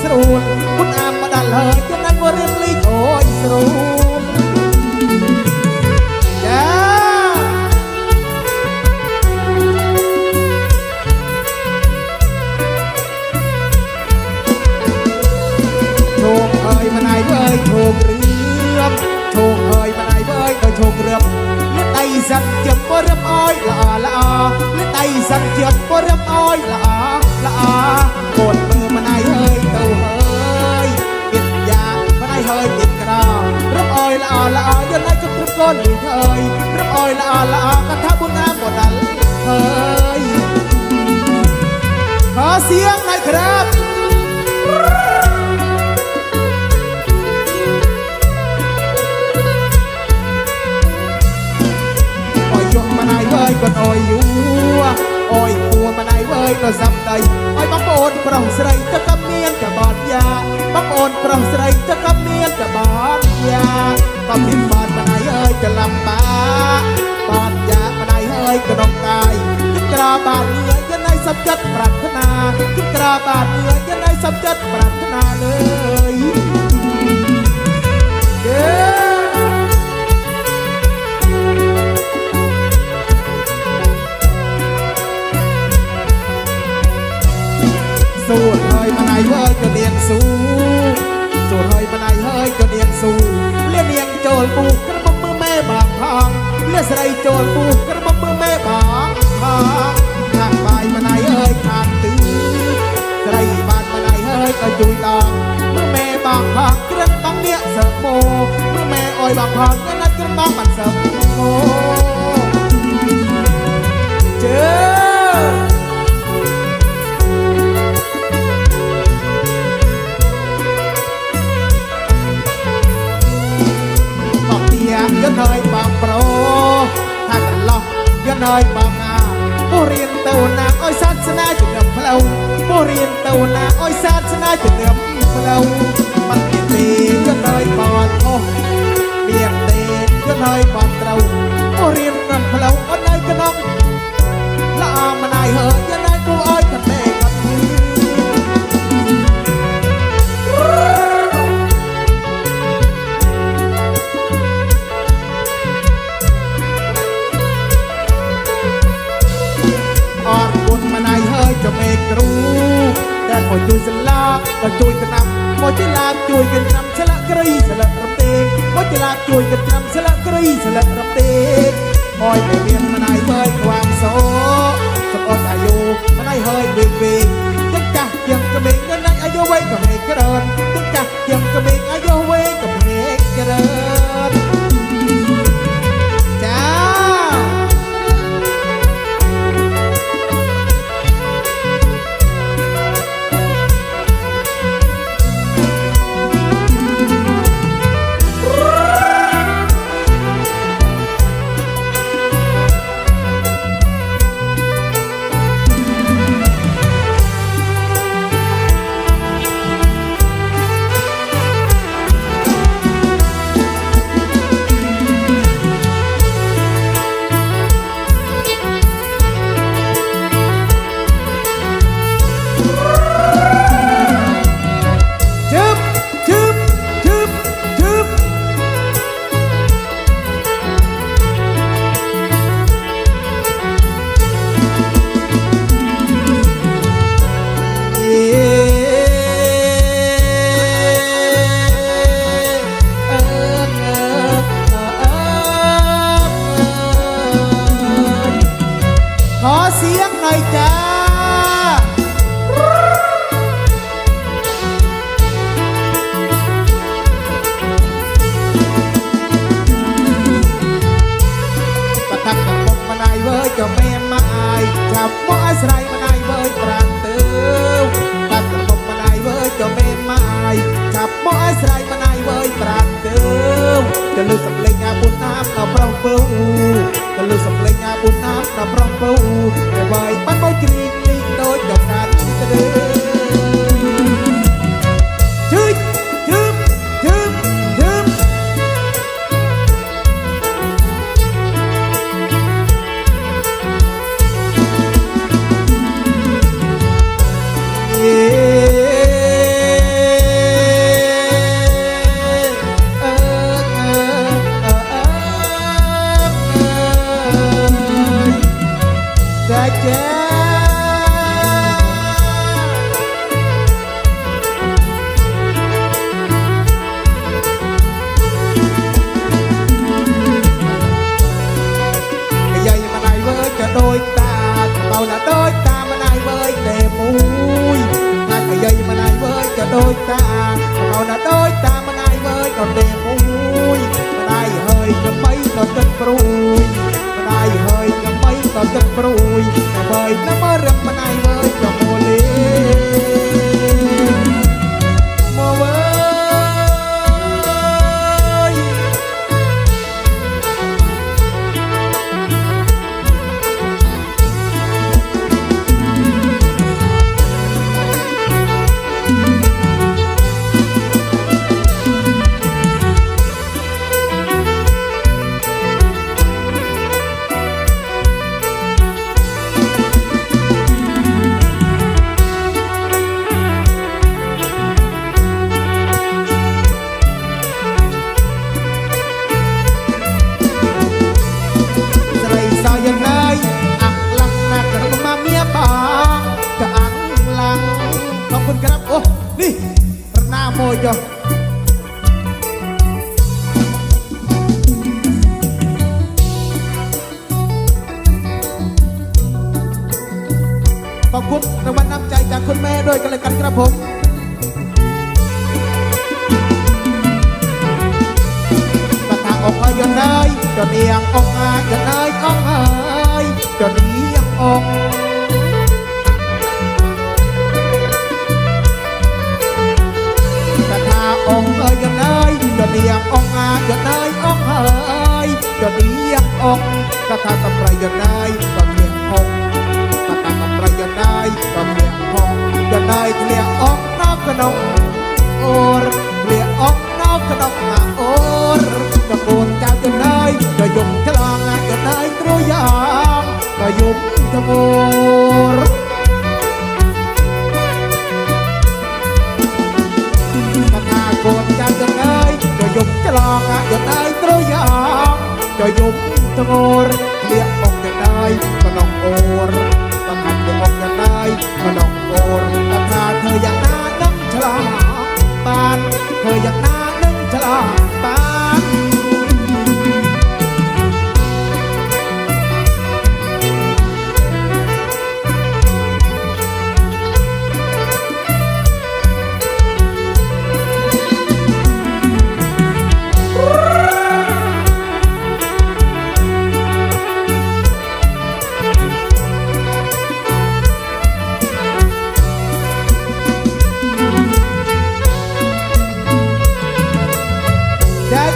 สรูนคุณอามมาดันเลยจนนั้นว่าเรื่องลีโอยสรูนจ้าโชคเอ้ยมาไหนเว้ยโชคเรือมโชคเอ้ยมาไหนเว้ยโชคเรือมไตสักเจ็บปวดอ้อยละละและไตสักเจ็บปวดอ้อยละละปวดมือมาไหนเฮ้ยเต้าเฮ้ยปิดยามาไหนเฮ้ยปิดกระดารับอ้อยละละยันไหนก็ทุกคนหรือเฮ้ยรับอ้อยละละกระทะบุญน้ำบดดันเฮ้ยขอเสียงหน่อยครับมาไหนเว้ยก็อ้อยอยู่อ้อยปัวมาไหนเว้ยก็สับใดอ้อยบังโอนปรองใส่จะกำเนียนจะบาดยาบังโอนปรองใส่จะกำเนียนจะบาดยาก็ผิดบาดมาไหนเอ้ยจะลำบากบาดยามาไหนเอ้ยก็น้องกายขึ้นกระบาดเหนื่อยยันในสับจัดปรารถนาขึ้นกระบาดเหนื่อยยันในสับจัดปรารถนาเลยเย้สู้เฮ้ยมาไหนเฮ้ยก็เดียงสู้สู้เฮ้ยมาไหนเฮ้ยก็เดียงสู้เลี้ยเดียงโจลปูกระบอกมือแม่บางทางเลี้ยใส่โจลปูกระบอกมือแม่บางทางทางไปมาไหนเฮ้ยทางตื้อใส่บ้านมาไหนเฮ้ยก็จุยดองมือแม่บางทางกระต้องเนี้ยเสิร์ฟโมมือแม่อ้อยบางทางก็นัดกระต้องมันเสิร์ฟโมเจอยันเอยบางโปรถ้ากันหลอกยันเอยบางอาผู้เรียนเต้านาอ้อยศาสนาจุดเดิมเพลาผู้เรียนเต้านาอ้อยศาสนาจุดเดิมเพลาปันตียันเอยปอดโอเบียดเตยันเอยปอดเต้าผู้เรียนกันเพลาอ้อยเนยกันน้องละอามาไหนเหอะยันเอยผู้อ้อยกันแม่กันจะไม่รู้แต่พอช่วยสลากก็ช่วยกันนำพอจะลากช่วยกันนำสละกรีสละรับเตงพอจะลากช่วยกันนำสละกรีสละรับเตงคอยไม่เรียนมาไหนเบยความโซ่สกอตอายุมาไหนเฮยเวงเวงยังจักยังกระเบงยังไงอายุไว้กับเฮกระเดินยังจักยังกระเบงอายุไว้กับเฮกระเดินจ้าขอเสียงหน่อยจ้าประทับกับผมมาไหนเว้ยเจ้าแม่มาอายจับว่าไอ้ใส่มาไหนเว้ยปรางเติมประทับกับผมมาไหนเว้ยเจ้าแม่มาอายจับว่าไอ้ใส่มาไหนเว้ยปรางเติมจะลืมสำเร็จงานบุญน้ำเราพร้อมเฝ้าจะลืมสำเร็จงานบุญน้ำเราพร้อมเฝ้าแต่ใบปั้นใบกรีดกรีดโดยดอกกันจะเดินยืดยืดยืดยืดเ ยวขอบคุณรางวัลน้ำใจจากคุณแม่ด้วยกันเลยกันครับผมประทาอกเอ้ยยนเอ้ยจนเอียงอกอายยนเอ้ยอกเอ้ยจนเอียงอกประทาอกเอ้ยยนเอ้ยจนเอียงอกอายยนเอ้ยอกเอ้ยจนเอียงอกประทาตะไคร้ยนเอ้ยก็เอียงอกประทาตะไคร้ยนเอ้ยก็เอียงอกยนเอ้ยเลียงอกนอกกระนกโอรเลียงอกนอกกระนกมาโอรกระโกนจากยนเอ้ยก็ยุ่งฉลองยนเอ้ยตรุยางก็ยุ่งจมูกกระทาโกนจากยนเอ้ยก็ยุ่งฉลองยนเอ้ยตรุยางก็ยุ่งจมูกเลียงอกยนเอ้ยก็น้องโอรกระทาเลียงอกยนเอ้ยก็น้องโอรกระทาเธออย่างน่าน้ำฉลองบ้านเธออย่างน่าน้ำฉลองบ้าน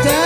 แจ๊